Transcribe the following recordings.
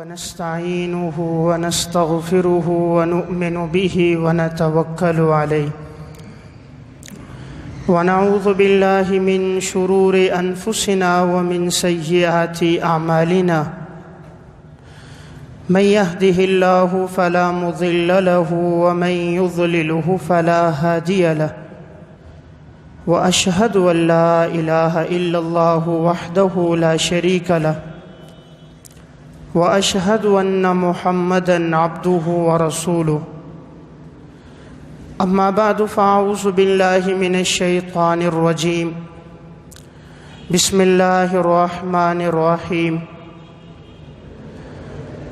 ونستعينه ونستغفره ونؤمن به ونتوكل عليه ونعوذ بالله من شرور أنفسنا ومن سيئات أعمالنا من يهده الله فلا مضل له ومن يضلله فلا هادي له وأشهد أن لا إله إلا الله وحده لا شريك له وأشهد أن محمدًا عبده ورسوله أما بعد فأعوذ بالله من الشيطان الرجيم بسم الله الرحمن الرحيم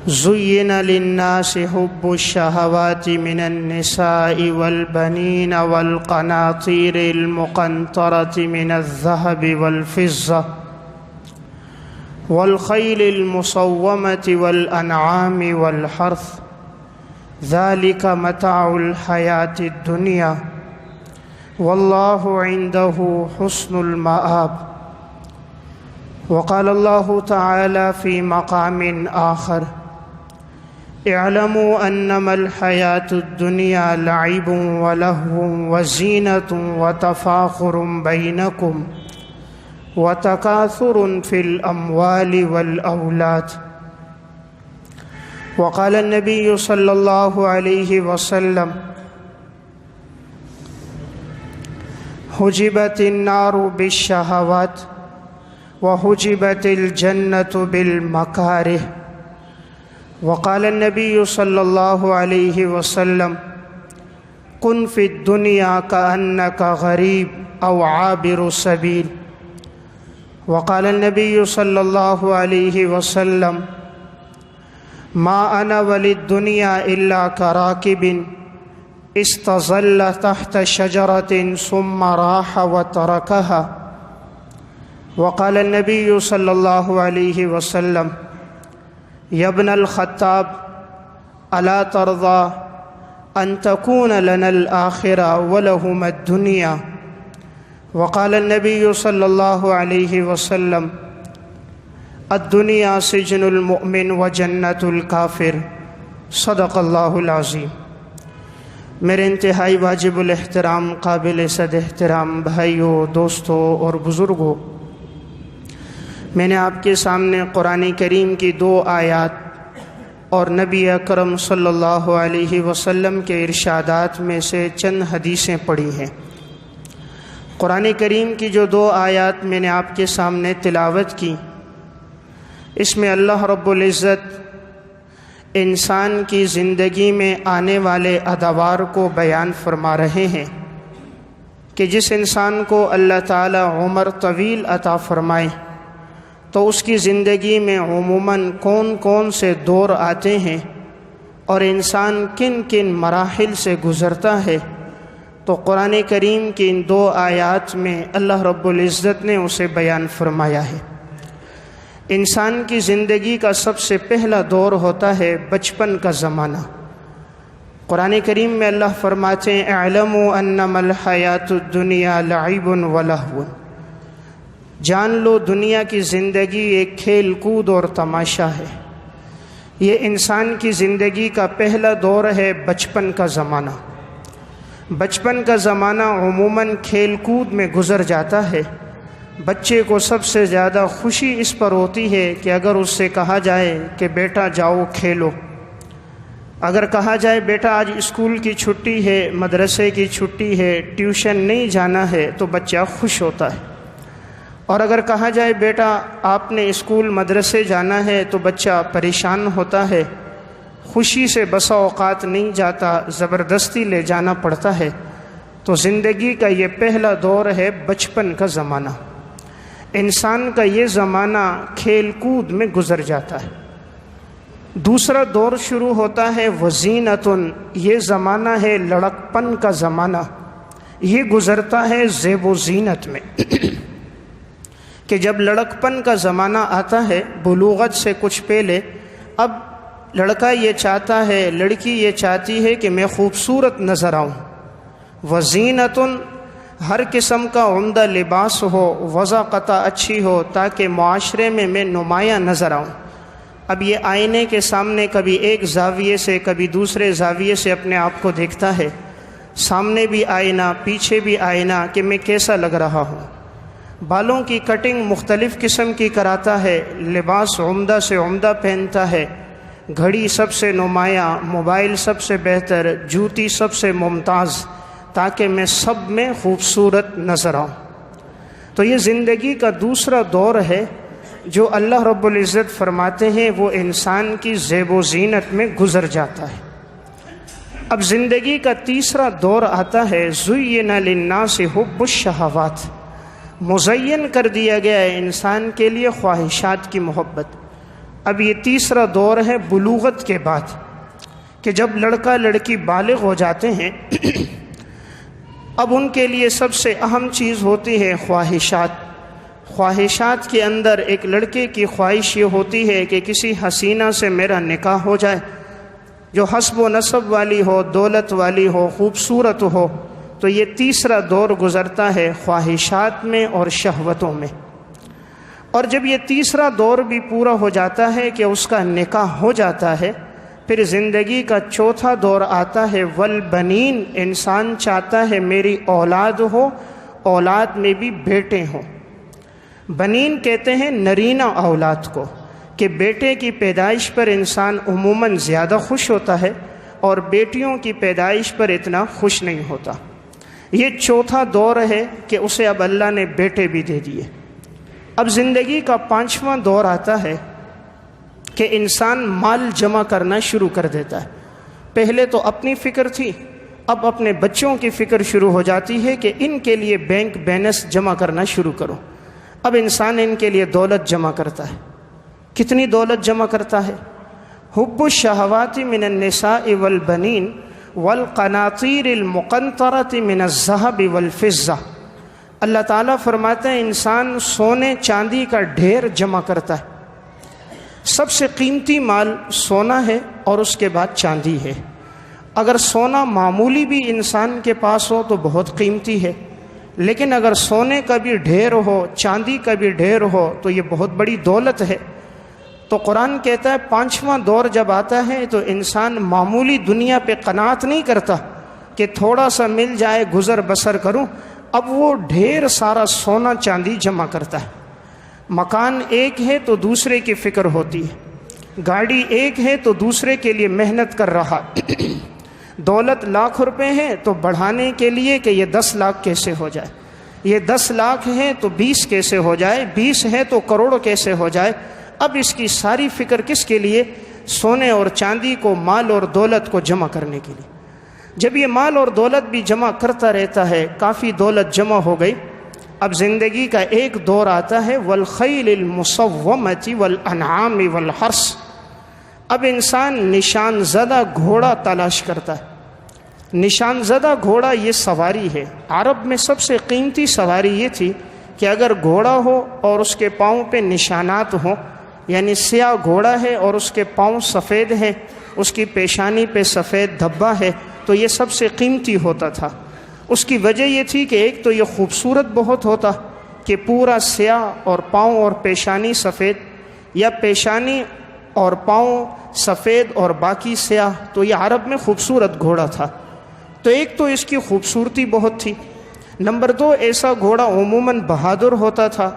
زين للناس حب الشهوات من النساء والبنين والقناطير المقنطرة من الذهب والفضة والخيل المصومة والأنعام والحرث ذلك متاع الحياة الدنيا والله عنده حسن المآب. وقال الله تعالى في مقام آخر اعلموا أنما الحياة الدنيا لعب ولهو وزينة وتفاخر بينكم وتكاثر في الأموال والأولاد. وقال النبي صلى الله عليه وسلم حجبت النار بالشهوات وحجبت الجنة بالمكاره. وقال النبي صلى الله عليه وسلم كن في الدنيا كأنك غريب أو عابر سبيل. وقال النبي صلى الله عليه وسلم ما أنا وللدنيا إلا كراكب استظل تحت شجرة ثم راح وتركها. وقال النبي صلى الله عليه وسلم يا ابن الخطاب ألا ترضى أن تكون لنا الآخرة ولهما الدنيا. وقال النبي صلى الله عليه وسلم الدنيا سجن المؤمن وجنة الكافر. صدق اللہ العظیم. میرے انتہائی واجب الاحترام قابل صد احترام بھائیوں، دوستوں اور بزرگوں، میں نے آپ کے سامنے قرآن کریم کی 2 آیات اور نبی اکرم صلی اللہ علیہ وسلم کے ارشادات میں سے چند حدیثیں پڑھی ہیں. قرآن کریم کی جو 2 آیات میں نے آپ کے سامنے تلاوت کی، اس میں اللہ رب العزت انسان کی زندگی میں آنے والے ادوار کو بیان فرما رہے ہیں کہ جس انسان کو اللہ تعالی عمر طویل عطا فرمائے تو اس کی زندگی میں عموماً کون کون سے دور آتے ہیں اور انسان کن کن مراحل سے گزرتا ہے. تو قرآن کریم کی ان 2 آیات میں اللہ رب العزت نے اسے بیان فرمایا ہے. انسان کی زندگی کا سب سے پہلا دور ہوتا ہے بچپن کا زمانہ. قرآن کریم میں اللہ فرماتے ہیں اعلموا انما الحیات الدنیا لعب ولہو. جان لو دنیا کی زندگی ایک کھیل کود اور تماشا ہے. یہ انسان کی زندگی کا پہلا دور ہے بچپن کا زمانہ. بچپن کا زمانہ عموماً کھیل کود میں گزر جاتا ہے. بچے کو سب سے زیادہ خوشی اس پر ہوتی ہے کہ اگر اس سے کہا جائے کہ بیٹا جاؤ کھیلو، اگر کہا جائے بیٹا آج اسکول کی چھٹی ہے، مدرسے کی چھٹی ہے، ٹیوشن نہیں جانا ہے، تو بچہ خوش ہوتا ہے. اور اگر کہا جائے بیٹا آپ نے اسکول مدرسے جانا ہے تو بچہ پریشان ہوتا ہے، خوشی سے بسا اوقات نہیں جاتا، زبردستی لے جانا پڑتا ہے. تو زندگی کا یہ پہلا دور ہے بچپن کا زمانہ. انسان کا یہ زمانہ کھیل کود میں گزر جاتا ہے. دوسرا دور شروع ہوتا ہے وزینتن. یہ زمانہ ہے لڑکپن کا زمانہ. یہ گزرتا ہے زیب و زینت میں کہ جب لڑکپن کا زمانہ آتا ہے بلوغت سے کچھ پہلے، اب لڑکا یہ چاہتا ہے، لڑکی یہ چاہتی ہے کہ میں خوبصورت نظر آؤں. وزینتن، ہر قسم کا عمدہ لباس ہو، وضع قطع اچھی ہو تاکہ معاشرے میں نمایاں نظر آؤں. اب یہ آئینے کے سامنے کبھی ایک زاویے سے کبھی دوسرے زاویے سے اپنے آپ کو دیکھتا ہے، سامنے بھی آئینہ پیچھے بھی آئینہ کہ میں کیسا لگ رہا ہوں۔ بالوں کی کٹنگ مختلف قسم کی کراتا ہے، لباس عمدہ سے عمدہ پہنتا ہے، گھڑی سب سے نمایاں، موبائل سب سے بہتر، جوتی سب سے ممتاز، تاکہ میں سب میں خوبصورت نظر آؤں۔ تو یہ زندگی کا دوسرا دور ہے جو اللہ رب العزت فرماتے ہیں وہ انسان کی زیب و زینت میں گزر جاتا ہے۔ اب زندگی کا تیسرا دور آتا ہے زُیِّنَ لِلنَّاسِ حُبُّ الشَّہَوَاتِ، مزین کر دیا گیا ہے انسان کے لیے خواہشات کی محبت۔ اب یہ تیسرا دور ہے بلوغت کے بعد، کہ جب لڑکا لڑکی بالغ ہو جاتے ہیں اب ان کے لیے سب سے اہم چیز ہوتی ہے خواہشات۔ خواہشات کے اندر ایک لڑکے کی خواہش یہ ہوتی ہے کہ کسی حسینہ سے میرا نکاح ہو جائے، جو حسب و نسب والی ہو، دولت والی ہو، خوبصورت ہو۔ تو یہ تیسرا دور گزرتا ہے خواہشات میں اور شہوتوں میں۔ اور جب یہ تیسرا دور بھی پورا ہو جاتا ہے کہ اس کا نکاح ہو جاتا ہے، پھر زندگی کا چوتھا دور آتا ہے والبنین، انسان چاہتا ہے میری اولاد ہو، اولاد میں بھی بیٹے ہوں۔ بنین کہتے ہیں نرینہ اولاد کو، کہ بیٹے کی پیدائش پر انسان عموماً زیادہ خوش ہوتا ہے اور بیٹیوں کی پیدائش پر اتنا خوش نہیں ہوتا۔ یہ چوتھا دور ہے کہ اسے اب اللہ نے بیٹے بھی دے دیے۔ اب زندگی کا پانچواں دور آتا ہے کہ انسان مال جمع کرنا شروع کر دیتا ہے۔ پہلے تو اپنی فکر تھی، اب اپنے بچوں کی فکر شروع ہو جاتی ہے کہ ان کے لیے بینک بیلنس جمع کرنا شروع کرو۔ اب انسان ان کے لیے دولت جمع کرتا ہے۔ کتنی دولت جمع کرتا ہے؟ حب الشہوات من النساء والبنین والقناطیر المقنطرۃ من الذہب والفضہ۔ اللہ تعالیٰ فرماتے ہیں انسان سونے چاندی کا ڈھیر جمع کرتا ہے۔ سب سے قیمتی مال سونا ہے اور اس کے بعد چاندی ہے۔ اگر سونا معمولی بھی انسان کے پاس ہو تو بہت قیمتی ہے، لیکن اگر سونے کا بھی ڈھیر ہو، چاندی کا بھی ڈھیر ہو تو یہ بہت بڑی دولت ہے۔ تو قرآن کہتا ہے پانچواں دور جب آتا ہے تو انسان معمولی دنیا پہ قناعت نہیں کرتا کہ تھوڑا سا مل جائے گزر بسر کروں، اب وہ ڈھیر سارا سونا چاندی جمع کرتا ہے۔ مکان ایک ہے تو دوسرے کی فکر ہوتی ہے، گاڑی ایک ہے تو دوسرے کے لیے محنت کر رہا، دولت لاکھ روپے ہے تو بڑھانے کے لیے کہ یہ 10 لاکھ کیسے ہو جائے، یہ 10 لاکھ ہے تو 20 کیسے ہو جائے، 20 ہے تو کروڑ کیسے ہو جائے۔ اب اس کی ساری فکر کس کے لیے؟ سونے اور چاندی کو، مال اور دولت کو جمع کرنے کے لیے۔ جب یہ مال اور دولت بھی جمع کرتا رہتا ہے، کافی دولت جمع ہو گئی، اب زندگی کا ایک دور آتا ہے والخیل المصومۃ والانعام والحرث۔ اب انسان نشان زدہ گھوڑا تلاش کرتا ہے۔ نشان زدہ گھوڑا یہ سواری ہے۔ عرب میں سب سے قیمتی سواری یہ تھی کہ اگر گھوڑا ہو اور اس کے پاؤں پہ نشانات ہوں، یعنی سیاہ گھوڑا ہے اور اس کے پاؤں سفید ہیں، اس کی پیشانی پہ سفید دھبا ہے، تو یہ سب سے قیمتی ہوتا تھا۔ اس کی وجہ یہ تھی کہ ایک تو یہ خوبصورت بہت ہوتا کہ پورا سیاہ اور پاؤں اور پیشانی سفید، یا پیشانی اور پاؤں سفید اور باقی سیاہ، تو یہ عرب میں خوبصورت گھوڑا تھا۔ تو ایک تو اس کی خوبصورتی بہت تھی، نمبر 2 ایسا گھوڑا عموماً بہادر ہوتا تھا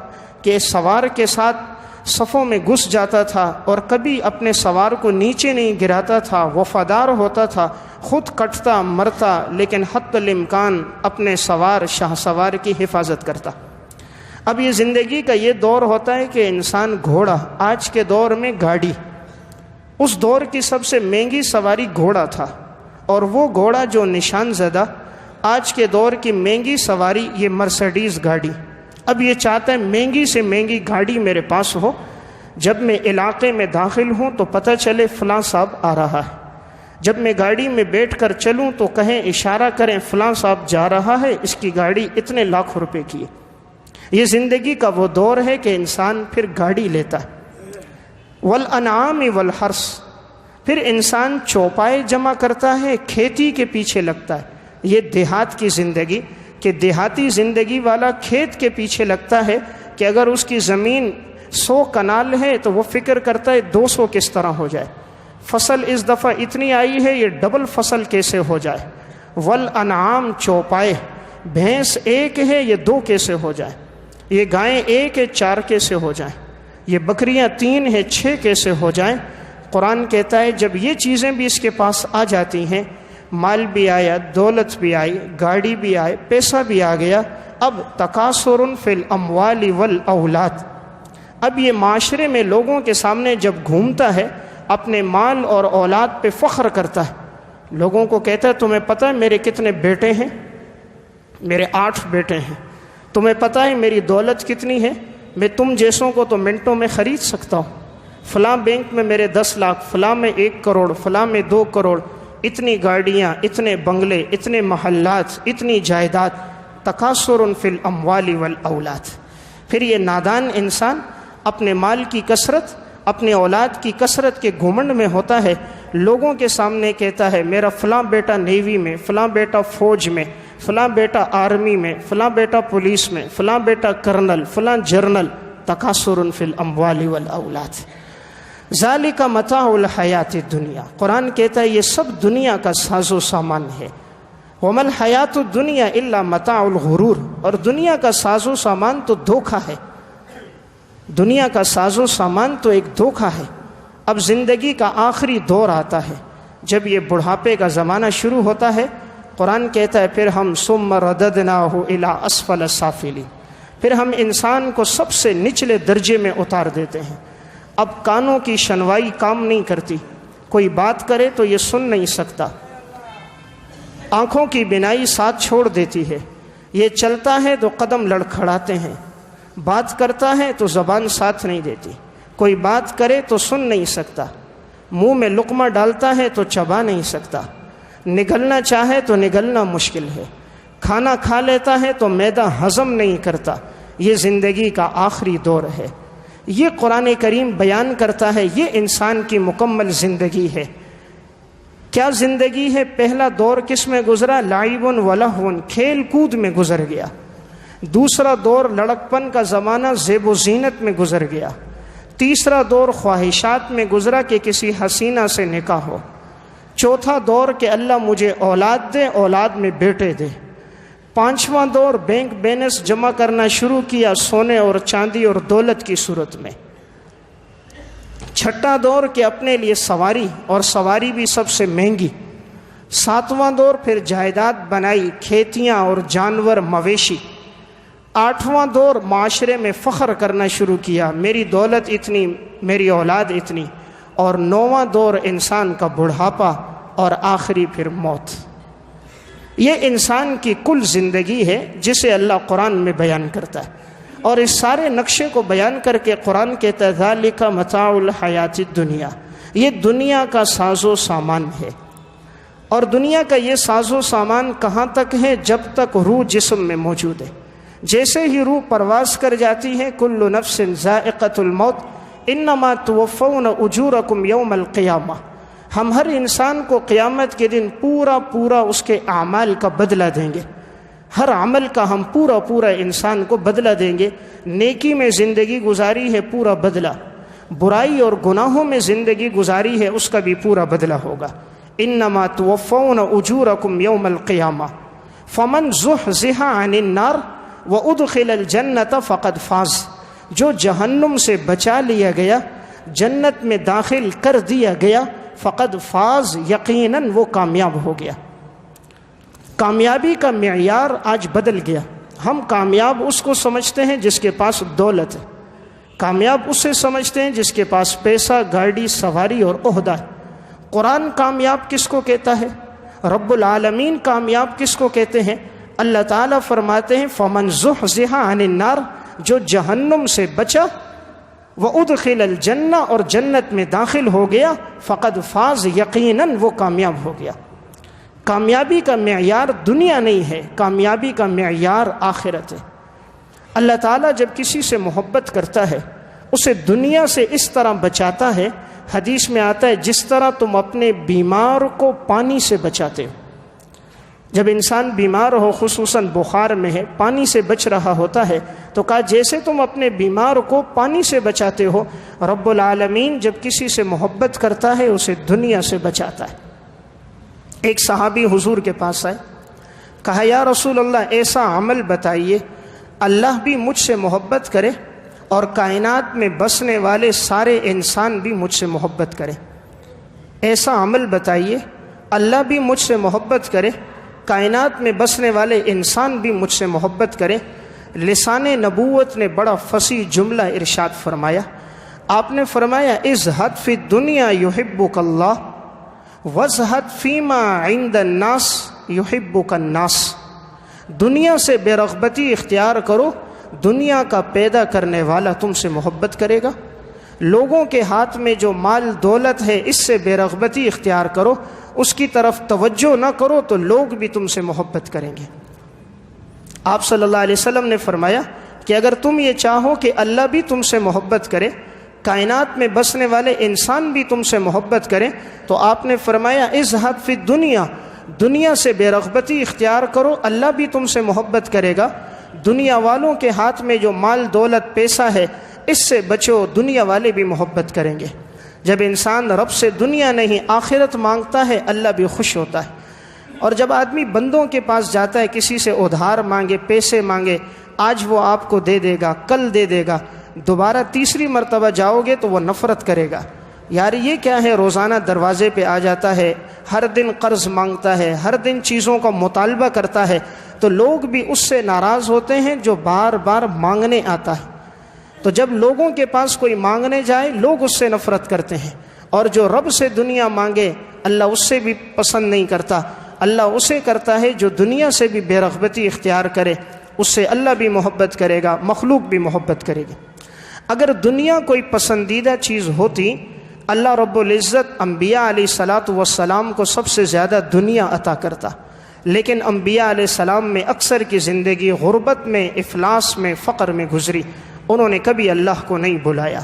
کہ سوار کے ساتھ صفوں میں گھس جاتا تھا اور کبھی اپنے سوار کو نیچے نہیں گراتا تھا، وفادار ہوتا تھا، خود کٹتا مرتا لیکن حتی الامکان اپنے سوار شاہ سوار کی حفاظت کرتا۔ اب یہ زندگی کا یہ دور ہوتا ہے کہ انسان گھوڑا، آج کے دور میں گاڑی، اس دور کی سب سے مہنگی سواری گھوڑا تھا، اور وہ گھوڑا جو نشان زدہ، آج کے دور کی مہنگی سواری یہ مرسڈیز گاڑی۔ اب یہ چاہتا ہے مہنگی سے مہنگی گاڑی میرے پاس ہو، جب میں علاقے میں داخل ہوں تو پتہ چلے فلاں صاحب آ رہا ہے، جب میں گاڑی میں بیٹھ کر چلوں تو کہیں، اشارہ کریں فلاں صاحب جا رہا ہے، اس کی گاڑی اتنے لاکھ روپے کی ہے۔ یہ زندگی کا وہ دور ہے کہ انسان پھر گاڑی لیتا ہے۔ والانعام والحرث، پھر انسان چوپائے جمع کرتا ہے، کھیتی کے پیچھے لگتا ہے۔ یہ دیہات کی زندگی، کہ دیہاتی زندگی والا کھیت کے پیچھے لگتا ہے کہ اگر اس کی زمین 100 کنال ہے تو وہ فکر کرتا ہے 200 کس طرح ہو جائے، فصل اس دفعہ اتنی آئی ہے یہ ڈبل فصل کیسے ہو جائے، والانعام چوپائے، بھینس ایک ہے یہ 2 کیسے ہو جائے، یہ گائیں 1 ہے 4 کیسے ہو جائیں، یہ بکریاں 3 ہیں 6 کیسے ہو جائیں۔ قرآن کہتا ہے جب یہ چیزیں بھی اس کے پاس آ جاتی ہیں، مال بھی آیا، دولت بھی آئی، گاڑی بھی آئی، پیسہ بھی آ گیا، اب تکاثر فی الاموال والاولاد، اب یہ معاشرے میں لوگوں کے سامنے جب گھومتا ہے اپنے مال اور اولاد پہ فخر کرتا ہے، لوگوں کو کہتا ہے تمہیں پتہ ہے میرے کتنے بیٹے ہیں، میرے 8 بیٹے ہیں، تمہیں پتہ ہے میری دولت کتنی ہے، میں تم جیسوں کو تو منٹوں میں خرید سکتا ہوں، فلاں بینک میں میرے 10 لاکھ، فلاں میں 1 کروڑ، فلاں میں 2 کروڑ، اتنی گاڑیاں، اتنے بنگلے، اتنے محلات، اتنی جائیداد، تکاثر فی الاموال والاولاد۔ پھر یہ نادان انسان اپنے مال کی کثرت، اپنے اولاد کی کثرت کے گھمنڈ میں ہوتا ہے، لوگوں کے سامنے کہتا ہے میرا فلاں بیٹا نیوی میں، فلاں بیٹا فوج میں، فلاں بیٹا آرمی میں، فلاں بیٹا پولیس میں، فلاں بیٹا کرنل، فلاں جرنل، تکاثر فی الاموال والاولاد۔ ذالک متاع الحیات الدنیا، قرآن کہتا ہے یہ سب دنیا کا ساز و سامان ہے، وما الحیات الدنیا الا متاع الغرور، اور دنیا کا ساز و سامان تو دھوکہ ہے، دنیا کا ساز و سامان تو ایک دھوکہ ہے۔ اب زندگی کا آخری دور آتا ہے، جب یہ بڑھاپے کا زمانہ شروع ہوتا ہے، قرآن کہتا ہے پھر ہم ثم رددناہ الی اسفل السافلین، پھر ہم انسان کو سب سے نچلے درجے میں اتار دیتے ہیں۔ اب کانوں کی شنوائی کام نہیں کرتی، کوئی بات کرے تو یہ سن نہیں سکتا، آنکھوں کی بینائی ساتھ چھوڑ دیتی ہے، یہ چلتا ہے تو قدم لڑکھڑاتے ہیں، بات کرتا ہے تو زبان ساتھ نہیں دیتی، کوئی بات کرے تو سن نہیں سکتا، منہ میں لقمہ ڈالتا ہے تو چبا نہیں سکتا، نگلنا چاہے تو نگلنا مشکل ہے، کھانا کھا لیتا ہے تو معدہ ہضم نہیں کرتا۔ یہ زندگی کا آخری دور ہے، یہ قرآن کریم بیان کرتا ہے یہ انسان کی مکمل زندگی ہے۔ کیا زندگی ہے؟ پہلا دور کس میں گزرا؟ لعب و لہو، کھیل کود میں گزر گیا۔ دوسرا دور لڑکپن کا زمانہ زیب و زینت میں گزر گیا۔ تیسرا دور خواہشات میں گزرا کہ کسی حسینہ سے نکاح ہو۔ چوتھا دور کہ اللہ مجھے اولاد دے، اولاد میں بیٹے دے۔ پانچواں دور بینک بیلنس جمع کرنا شروع کیا سونے اور چاندی اور دولت کی صورت میں۔ چھٹا دور کہ اپنے لیے سواری، اور سواری بھی سب سے مہنگی۔ ساتواں دور پھر جائیداد بنائی، کھیتیاں اور جانور مویشی۔ آٹھواں دور معاشرے میں فخر کرنا شروع کیا، میری دولت اتنی، میری اولاد اتنی۔ اور نوواں دور انسان کا بڑھاپا، اور آخری پھر موت۔ یہ انسان کی کل زندگی ہے جسے اللہ قرآن میں بیان کرتا ہے، اور اس سارے نقشے کو بیان کر کے قرآن کہتا ہے ذالک متاع الحیات الدنیا، یہ دنیا کا ساز و سامان ہے۔ اور دنیا کا یہ ساز و سامان کہاں تک ہے؟ جب تک روح جسم میں موجود ہے۔ جیسے ہی روح پرواز کر جاتی ہے، کل نفس ذائقۃ الموت انما توفون اجورکم یوم القیامہ، ہم ہر انسان کو قیامت کے دن پورا اس کے اعمال کا بدلہ دیں گے، ہر عمل کا ہم پورا انسان کو بدلہ دیں گے۔ نیکی میں زندگی گزاری ہے، پورا بدلہ، برائی اور گناہوں میں زندگی گزاری ہے، اس کا بھی پورا بدلہ ہوگا۔ انما توفون اجورکم یوم القیامہ فمن زحزح عن النار وادخل الجنۃ فقد فاز، جو جہنم سے بچا لیا گیا، جنت میں داخل کر دیا گیا، فقد فاز، یقیناً وہ کامیاب ہو گیا۔ کامیابی کا معیار آج بدل گیا، ہم کامیاب اس کو سمجھتے ہیں جس کے پاس دولت ہے، کامیاب اسے سمجھتے ہیں جس کے پاس پیسہ، گاڑی، سواری اور عہدہ ہے۔ قرآن کامیاب کس کو کہتا ہے؟ رب العالمین کامیاب کس کو کہتے ہیں؟ اللہ تعالیٰ فرماتے ہیں فمن زحزح عن النار، جو جہنم سے بچا، وادخل الجنہ، اور جنت میں داخل ہو گیا، فقد فاز، یقیناً وہ کامیاب ہو گیا۔ کامیابی کا معیار دنیا نہیں ہے، کامیابی کا معیار آخرت ہے۔ اللہ تعالیٰ جب کسی سے محبت کرتا ہے اسے دنیا سے اس طرح بچاتا ہے، حدیث میں آتا ہے جس طرح تم اپنے بیمار کو پانی سے بچاتے ہو۔ جب انسان بیمار ہو، خصوصاً بخار میں ہے، پانی سے بچ رہا ہوتا ہے، تو کہا جیسے تم اپنے بیمار کو پانی سے بچاتے ہو، رب العالمین جب کسی سے محبت کرتا ہے اسے دنیا سے بچاتا ہے۔ ایک صحابی حضور کے پاس آئے، کہا یا رسول اللہ ایسا عمل بتائیے اللہ بھی مجھ سے محبت کرے اور کائنات میں بسنے والے سارے انسان بھی مجھ سے محبت کریں۔ ایسا عمل بتائیے اللہ بھی مجھ سے محبت کرے، کائنات میں بسنے والے انسان بھی مجھ سے محبت کریں۔ لسان نبوت نے بڑا فصیح جملہ ارشاد فرمایا۔ آپ نے فرمایا ازہد فی الدنیا یحبک اللہ وازہد فیما عند الناس یحبک الناس۔ دنیا سے بے رغبتی اختیار کرو، دنیا کا پیدا کرنے والا تم سے محبت کرے گا۔ لوگوں کے ہاتھ میں جو مال دولت ہے اس سے بے رغبتی اختیار کرو، اس کی طرف توجہ نہ کرو تو لوگ بھی تم سے محبت کریں گے۔ آپ صلی اللہ علیہ وسلم نے فرمایا کہ اگر تم یہ چاہو کہ اللہ بھی تم سے محبت کرے، کائنات میں بسنے والے انسان بھی تم سے محبت کریں، تو آپ نے فرمایا ازہد فی الدنیا، دنیا سے بے رغبتی اختیار کرو، اللہ بھی تم سے محبت کرے گا۔ دنیا والوں کے ہاتھ میں جو مال دولت پیسہ ہے اس سے بچو، دنیا والے بھی محبت کریں گے۔ جب انسان رب سے دنیا نہیں آخرت مانگتا ہے اللہ بھی خوش ہوتا ہے۔ اور جب آدمی بندوں کے پاس جاتا ہے، کسی سے ادھار مانگے، پیسے مانگے، آج وہ آپ کو دے دے گا، کل دے دے گا، دوبارہ تیسری مرتبہ جاؤ گے تو وہ نفرت کرے گا، یار یہ کیا ہے، روزانہ دروازے پہ آ جاتا ہے، ہر دن قرض مانگتا ہے، ہر دن چیزوں کا مطالبہ کرتا ہے، تو لوگ بھی اس سے ناراض ہوتے ہیں جو بار بار مانگنے آتا ہے۔ تو جب لوگوں کے پاس کوئی مانگنے جائے لوگ اس سے نفرت کرتے ہیں، اور جو رب سے دنیا مانگے اللہ اس سے بھی پسند نہیں کرتا۔ اللہ اسے کرتا ہے جو دنیا سے بھی بے رغبتی اختیار کرے، اس سے اللہ بھی محبت کرے گا، مخلوق بھی محبت کرے گی۔ اگر دنیا کوئی پسندیدہ چیز ہوتی، اللہ رب العزت انبیاء علیہ الصلاۃ والسلام کو سب سے زیادہ دنیا عطا کرتا، لیکن انبیاء علیہ السلام میں اکثر کی زندگی غربت میں، افلاس میں، فقر میں گزری، انہوں نے کبھی اللہ کو نہیں بلایا۔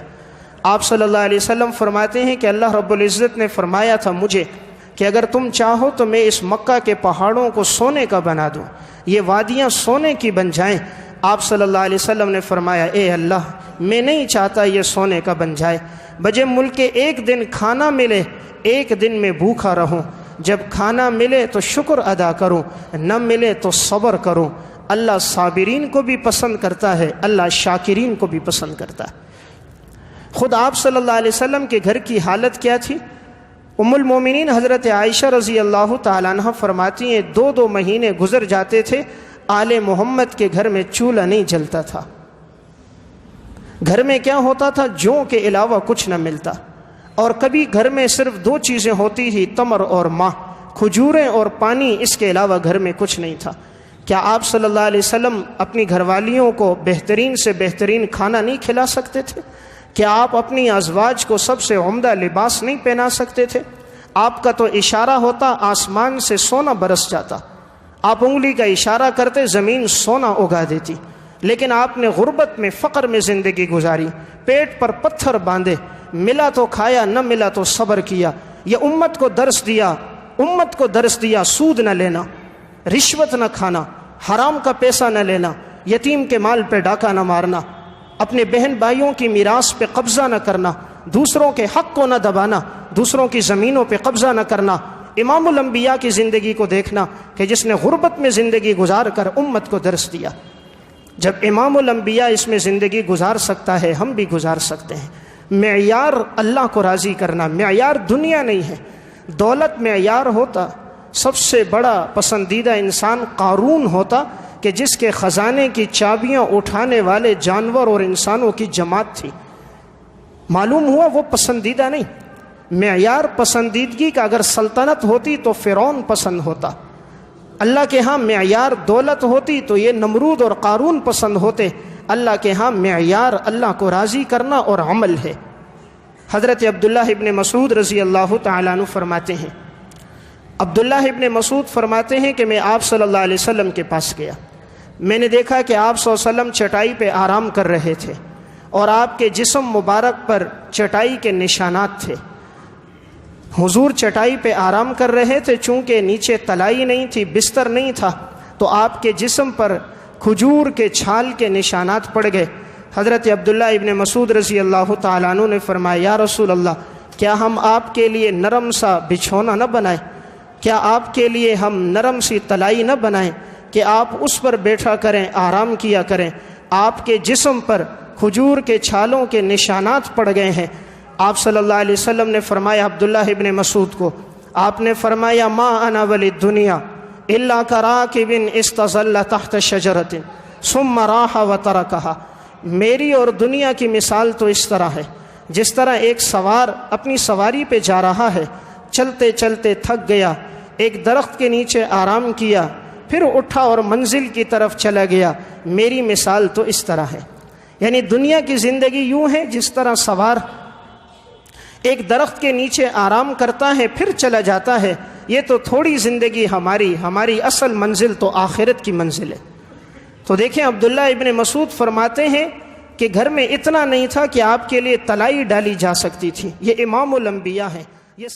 آپ صلی اللہ علیہ وسلم فرماتے ہیں کہ اللہ رب العزت نے فرمایا تھا مجھے کہ اگر تم چاہو تو میں اس مکہ کے پہاڑوں کو سونے کا بنا دوں، یہ وادیاں سونے کی بن جائیں۔ آپ صلی اللہ علیہ وسلم نے فرمایا اے اللہ میں نہیں چاہتا یہ سونے کا بن جائے، بجے ملک ایک دن کھانا ملے، ایک دن میں بھوکا رہوں، جب کھانا ملے تو شکر ادا کروں، نہ ملے تو صبر کروں۔ اللہ صابرین کو بھی پسند کرتا ہے، اللہ شاکرین کو بھی پسند کرتا ہے۔ خود آپ صلی اللہ علیہ وسلم کے گھر کی حالت کیا تھی؟ ام المومنین حضرت عائشہ رضی اللہ تعالیٰ عنہ فرماتی ہیں 2 مہینے گزر جاتے تھے آل محمد کے گھر میں چولہا نہیں جلتا تھا۔ گھر میں کیا ہوتا تھا؟ جوں کے علاوہ کچھ نہ ملتا، اور کبھی گھر میں صرف 2 چیزیں ہوتی تھی، تمر اور ماہ، کھجوریں اور پانی، اس کے علاوہ گھر میں کچھ نہیں تھا۔ کیا آپ صلی اللہ علیہ وسلم اپنی گھر والیوں کو بہترین سے بہترین کھانا نہیں کھلا سکتے تھے؟ کیا آپ اپنی ازواج کو سب سے عمدہ لباس نہیں پہنا سکتے تھے؟ آپ کا تو اشارہ ہوتا آسمان سے سونا برس جاتا، آپ انگلی کا اشارہ کرتے زمین سونا اگا دیتی، لیکن آپ نے غربت میں، فقر میں زندگی گزاری، پیٹ پر پتھر باندھے، ملا تو کھایا، نہ ملا تو صبر کیا۔ یہ امت کو درس دیا سود نہ لینا، رشوت نہ کھانا، حرام کا پیسہ نہ لینا، یتیم کے مال پہ ڈاکہ نہ مارنا، اپنے بہن بھائیوں کی میراث پہ قبضہ نہ کرنا، دوسروں کے حق کو نہ دبانا، دوسروں کی زمینوں پہ قبضہ نہ کرنا۔ امام الانبیاء کی زندگی کو دیکھنا کہ جس نے غربت میں زندگی گزار کر امت کو درس دیا۔ جب امام الانبیاء اس میں زندگی گزار سکتا ہے ہم بھی گزار سکتے ہیں۔ معیار اللہ کو راضی کرنا، معیار دنیا نہیں ہے۔ دولت معیار ہوتا، سب سے بڑا پسندیدہ انسان قارون ہوتا کہ جس کے خزانے کی چابیاں اٹھانے والے جانور اور انسانوں کی جماعت تھی۔ معلوم ہوا وہ پسندیدہ نہیں۔ معیار پسندیدگی کا اگر سلطنت ہوتی تو فرعون پسند ہوتا، اللہ کے ہاں معیار دولت ہوتی تو یہ نمرود اور قارون پسند ہوتے۔ اللہ کے ہاں معیار اللہ کو راضی کرنا اور عمل ہے۔ حضرت عبداللہ ابن مسعود رضی اللہ تعالیٰ عنہ فرماتے ہیں، عبداللہ ابن مسعود فرماتے ہیں کہ میں آپ صلی اللہ علیہ وسلم کے پاس گیا، میں نے دیکھا کہ آپ صلی اللہ علیہ وسلم چٹائی پہ آرام کر رہے تھے اور آپ کے جسم مبارک پر چٹائی کے نشانات تھے۔ حضور چٹائی پہ آرام کر رہے تھے، چونکہ نیچے تلائی نہیں تھی، بستر نہیں تھا، تو آپ کے جسم پر کھجور کے چھال کے نشانات پڑ گئے۔ حضرت عبداللہ ابن مسعود رضی اللہ تعالیٰ عنہ نے فرمایا یا رسول اللہ کیا ہم آپ کے لیے نرم سا بچھونا نہ بنائیں؟ کیا آپ کے لیے ہم نرم سی تلائی نہ بنائیں کہ آپ اس پر بیٹھا کریں، آرام کیا کریں؟ آپ کے جسم پر کھجور کے چھالوں کے نشانات پڑ گئے ہیں۔ آپ صلی اللہ علیہ وسلم نے فرمایا عبداللہ ابن مسعود کو، آپ نے فرمایا ما انا وللدنیا الا کراکب استظل تحت شجرۃ ثم راح وترکها۔ میری اور دنیا کی مثال تو اس طرح ہے جس طرح ایک سوار اپنی سواری پہ جا رہا ہے، چلتے چلتے تھک گیا، ایک درخت کے نیچے آرام کیا، پھر اٹھا اور منزل کی طرف چلا گیا، میری مثال تو اس طرح ہے۔ یعنی دنیا کی زندگی یوں ہے جس طرح سوار ایک درخت کے نیچے آرام کرتا ہے پھر چلا جاتا ہے، یہ تو تھوڑی زندگی ہماری اصل منزل تو آخرت کی منزل ہے۔ تو دیکھیں عبداللہ ابن مسعود فرماتے ہیں کہ گھر میں اتنا نہیں تھا کہ آپ کے لیے تلائی ڈالی جا سکتی تھی۔ یہ امام الانبیاء ہیں، یہ